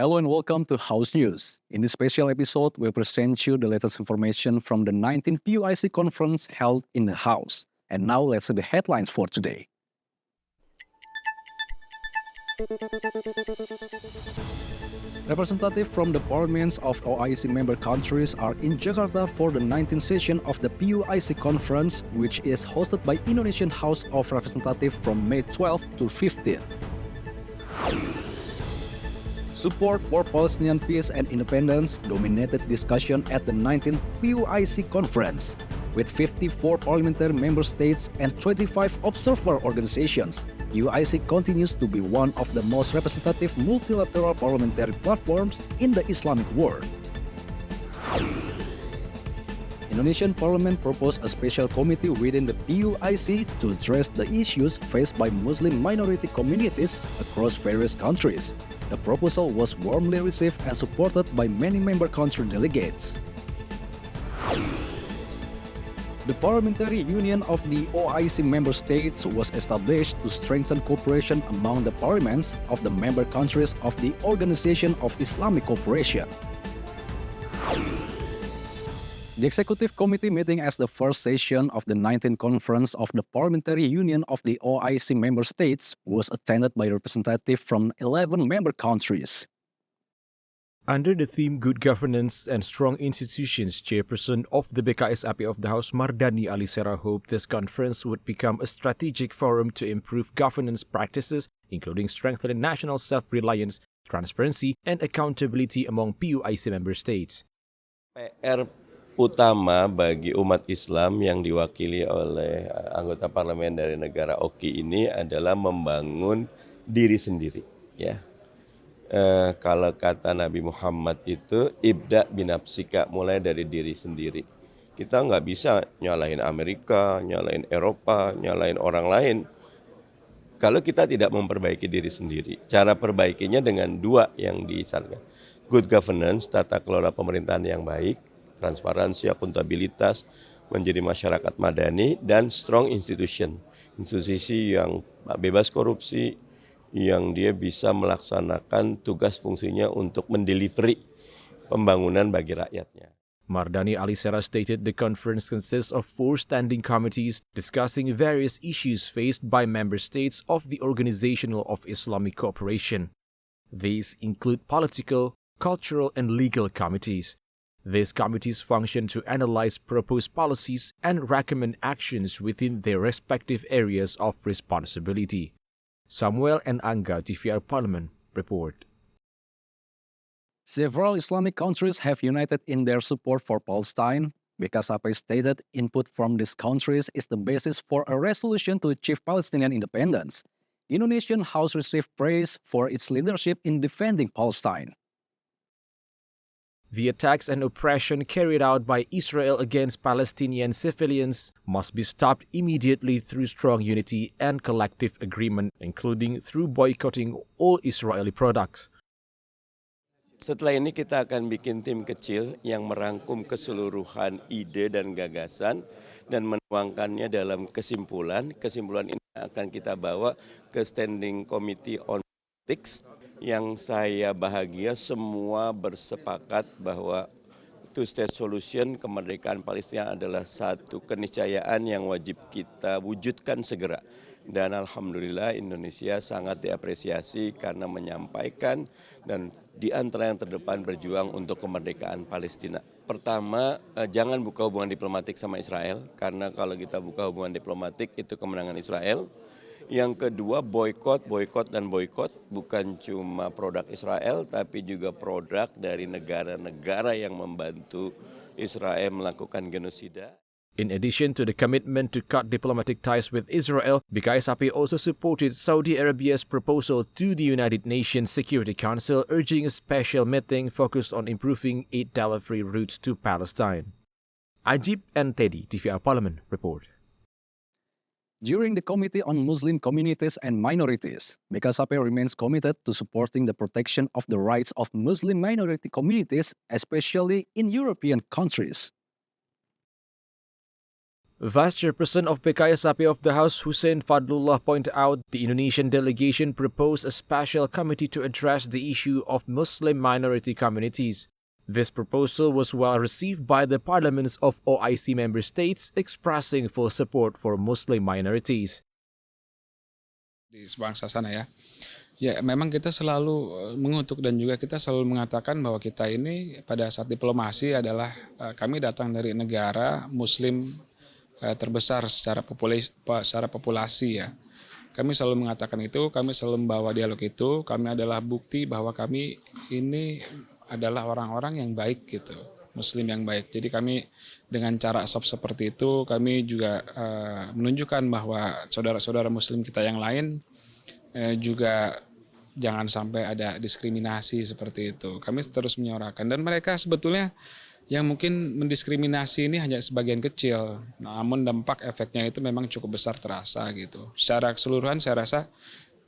Hello and welcome to House News. In this special episode, we present you the latest information from the 19th PUIC conference held in the House. And now let's see the headlines for today. Representatives from the parliaments of OIC member countries are in Jakarta for the 19th session of the PUIC conference, which is hosted by Indonesian House of Representatives from May 12 to 15. Support for Palestinian peace and independence dominated discussion at the 19th PUIC conference, with 54 parliamentary member states and 25 observer organizations. PUIC continues to be one of the most representative multilateral parliamentary platforms in the Islamic world. Indonesian Parliament proposed a special committee within the PUIC to address the issues faced by Muslim minority communities across various countries. The proposal was warmly received and supported by many member country delegates. The Parliamentary Union of the OIC member states was established to strengthen cooperation among the parliaments of the member countries of the Organization of Islamic Cooperation. The Executive Committee meeting as the first session of the 19th Conference of the Parliamentary Union of the OIC member states was attended by representatives from 11 member countries. Under the theme Good Governance and Strong Institutions, Chairperson of the BKSAP of the House, Mardani Alisera, hoped this conference would become a strategic forum to improve governance practices, including strengthening national self-reliance, transparency, and accountability among PUIC member states. PR utama bagi umat Islam yang diwakili oleh anggota parlemen dari negara OKI ini adalah membangun diri sendiri. Ya, kalau kata Nabi Muhammad itu ibda binafsika, mulai dari diri sendiri. Kita nggak bisa nyalahin Amerika, nyalahin Eropa, nyalahin orang lain. Kalau kita tidak memperbaiki diri sendiri, cara perbaikinya dengan dua yang disarankan. Good governance, tata kelola pemerintahan yang baik, transparansi, akuntabilitas, menjadi masyarakat madani, dan strong institution, institusi yang bebas korupsi, yang dia bisa melaksanakan tugas fungsinya untuk mendelivery pembangunan bagi rakyatnya. Mardani Alisera stated the conference consists of 4 standing committees discussing various issues faced by member states of the Organization of Islamic Cooperation. These include political, cultural, and legal committees. These committees function to analyze proposed policies and recommend actions within their respective areas of responsibility. Samuel and Angga, TVR Parlemen, report. Several Islamic countries have united in their support for Palestine. BKSAP stated input from these countries is the basis for a resolution to achieve Palestinian independence. Indonesian House received praise for its leadership in defending Palestine. The attacks and oppression carried out by Israel against Palestinian civilians must be stopped immediately through strong unity and collective agreement, including through boycotting all Israeli products. Setelah ini kita akan bikin tim kecil yang merangkum keseluruhan ide dan gagasan dan menuangkannya dalam kesimpulan. Kesimpulan ini akan kita bawa ke Standing Committee on Politics. Yang saya bahagia semua bersepakat bahwa two-state solution, kemerdekaan Palestina adalah satu keniscayaan yang wajib kita wujudkan segera. Dan alhamdulillah Indonesia sangat diapresiasi karena menyampaikan dan di antara yang terdepan berjuang untuk kemerdekaan Palestina. Pertama, jangan buka hubungan diplomatik sama Israel, karena kalau kita buka hubungan diplomatik itu kemenangan Israel. Yang kedua, boykot bukan cuma produk Israel, tapi juga produk dari negara-negara yang membantu Israel melakukan genosida. In addition to the commitment to cut diplomatic ties with Israel, BKSAP also supported Saudi Arabia's proposal to the United Nations Security Council urging a special meeting focused on improving aid delivery routes to Palestine. Ajib and Teddy, TVR Parlemen, report. During the Committee on Muslim Communities and Minorities, BKSAP remains committed to supporting the protection of the rights of Muslim minority communities, especially in European countries. Vice Chairperson of PKSAP of the House, Hussein Fadlullah, pointed out the Indonesian delegation proposed a special committee to address the issue of Muslim minority communities. This proposal was well received by the parliaments of OIC member states, expressing full support for Muslim minorities. Di sebangsa sana ya. Ya, memang kita selalu mengutuk dan juga kita selalu mengatakan bahwa kita ini pada saat diplomasi adalah kami datang dari negara Muslim terbesar secara populasi ya. Kami selalu mengatakan itu, kami selalu membawa dialog itu, kami adalah bukti bahwa kami ini adalah orang-orang yang baik gitu, Muslim yang baik. Jadi kami dengan cara soft seperti itu, kami juga menunjukkan bahwa saudara-saudara Muslim kita yang lain juga jangan sampai ada diskriminasi seperti itu. Kami terus menyuarakan dan mereka sebetulnya yang mungkin mendiskriminasi ini hanya sebagian kecil, namun dampak efeknya itu memang cukup besar terasa gitu. Secara keseluruhan saya rasa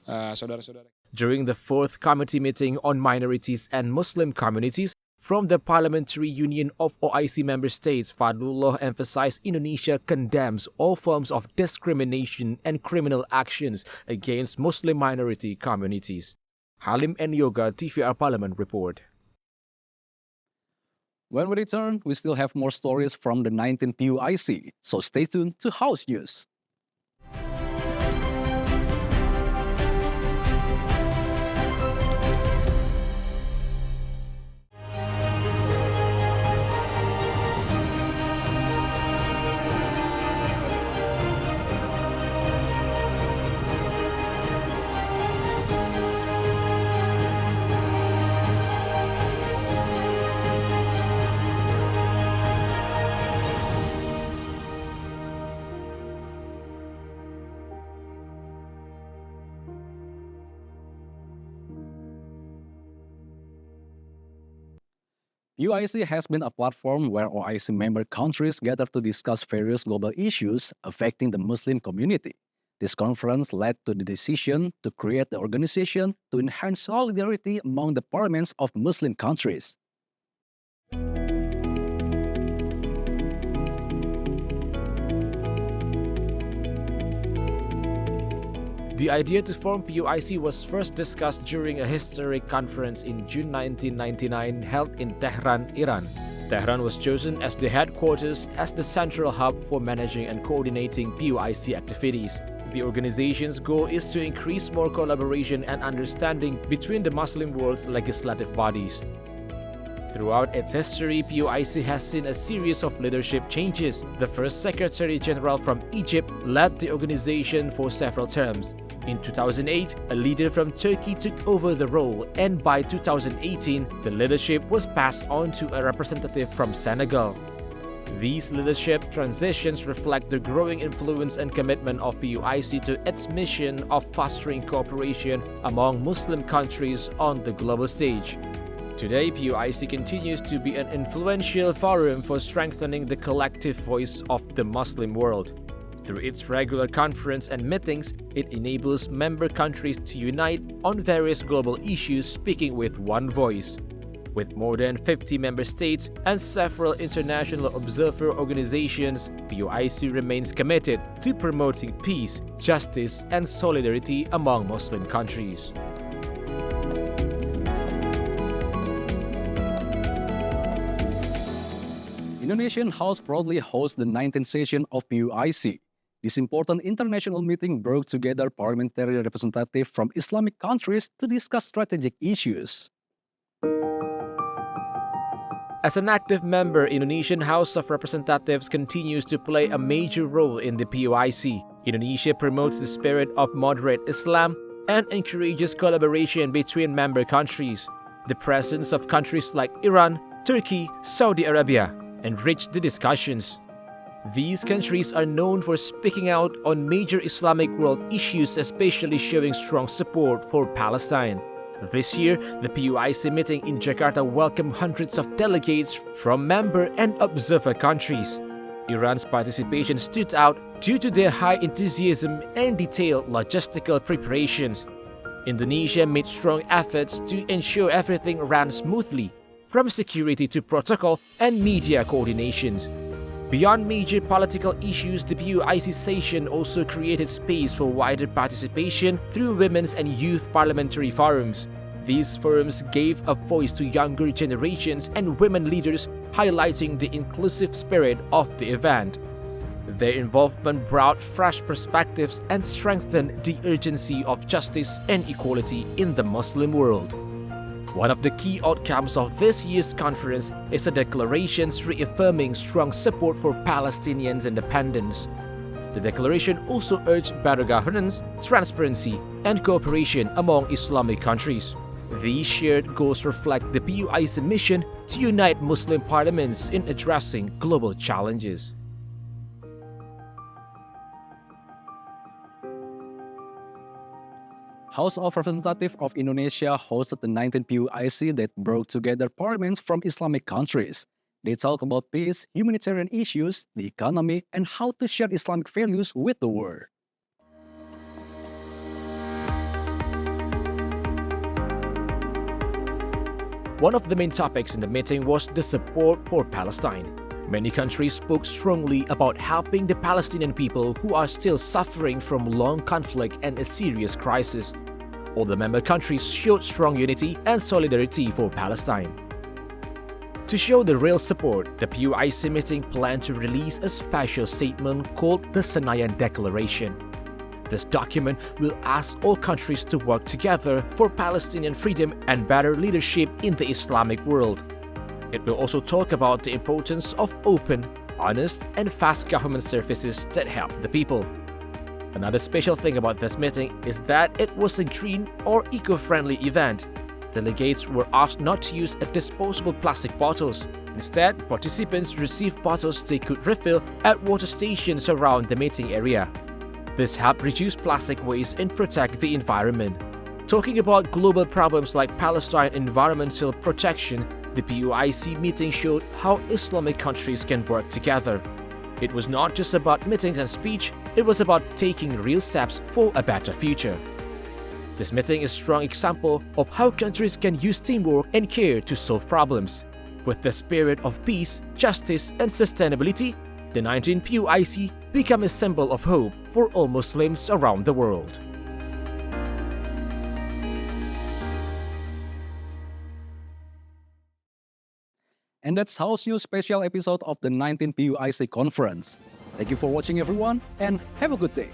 saudara-saudara. During the fourth committee meeting on minorities and Muslim communities from the Parliamentary Union of OIC member states, Fadlullah emphasized Indonesia condemns all forms of discrimination and criminal actions against Muslim minority communities. Halim and Yoga, TVR Parliament report. When we return, we still have more stories from the 19th PUIC, so stay tuned to House News. PUIC has been a platform where OIC member countries gather to discuss various global issues affecting the Muslim community. This conference led to the decision to create the organization to enhance solidarity among the parliaments of Muslim countries. The idea to form PUIC was first discussed during a historic conference in June 1999 held in Tehran, Iran. Tehran was chosen as the headquarters as the central hub for managing and coordinating PUIC activities. The organization's goal is to increase more collaboration and understanding between the Muslim world's legislative bodies. Throughout its history, PUIC has seen a series of leadership changes. The first Secretary General from Egypt led the organization for several terms. In 2008, a leader from Turkey took over the role, and by 2018, the leadership was passed on to a representative from Senegal. These leadership transitions reflect the growing influence and commitment of PUIC to its mission of fostering cooperation among Muslim countries on the global stage. Today, PUIC continues to be an influential forum for strengthening the collective voice of the Muslim world. Through its regular conference and meetings, it enables member countries to unite on various global issues, speaking with one voice. With more than 50 member states and several international observer organizations, PUIC remains committed to promoting peace, justice, and solidarity among Muslim countries. Indonesian House proudly hosts the 19th session of PUIC. This important international meeting brought together parliamentary representatives from Islamic countries to discuss strategic issues. As an active member, Indonesian House of Representatives continues to play a major role in the PUIC. Indonesia promotes the spirit of moderate Islam and encourages collaboration between member countries. The presence of countries like Iran, Turkey, Saudi Arabia enrich the discussions. These countries are known for speaking out on major Islamic world issues, especially showing strong support for Palestine. This year, the PUIC meeting in Jakarta welcomed hundreds of delegates from member and observer countries. Iran's participation stood out due to their high enthusiasm and detailed logistical preparations. Indonesia made strong efforts to ensure everything ran smoothly, from security to protocol and media coordinations. Beyond major political issues, the PUIC session also created space for wider participation through women's and youth parliamentary forums. These forums gave a voice to younger generations and women leaders, highlighting the inclusive spirit of the event. Their involvement brought fresh perspectives and strengthened the urgency of justice and equality in the Muslim world. One of the key outcomes of this year's conference is a declaration reaffirming strong support for Palestinians' independence. The declaration also urged better governance, transparency, and cooperation among Islamic countries. These shared goals reflect the PUI's mission to unite Muslim parliaments in addressing global challenges. House of Representatives of Indonesia hosted the 19th PUIC that brought together parliaments from Islamic countries. They talked about peace, humanitarian issues, the economy, and how to share Islamic values with the world. One of the main topics in the meeting was the support for Palestine. Many countries spoke strongly about helping the Palestinian people who are still suffering from long conflict and a serious crisis. All the member countries showed strong unity and solidarity for Palestine. To show the real support, the PUIC meeting planned to release a special statement called the Senayan Declaration. This document will ask all countries to work together for Palestinian freedom and better leadership in the Islamic world. It will also talk about the importance of open, honest, and fast government services that help the people. Another special thing about this meeting is that it was a green or eco-friendly event. Delegates were asked not to use disposable plastic bottles. Instead, participants received bottles they could refill at water stations around the meeting area. This helped reduce plastic waste and protect the environment. Talking about global problems like Palestine environmental protection, the PUIC meeting showed how Islamic countries can work together. It was not just about meetings and speech, it was about taking real steps for a better future. This meeting is a strong example of how countries can use teamwork and care to solve problems. With the spirit of peace, justice, and sustainability, the 19th PUIC became a symbol of hope for all Muslims around the world. And that's House News special episode of the 19th PUIC conference. Thank you for watching everyone and have a good day.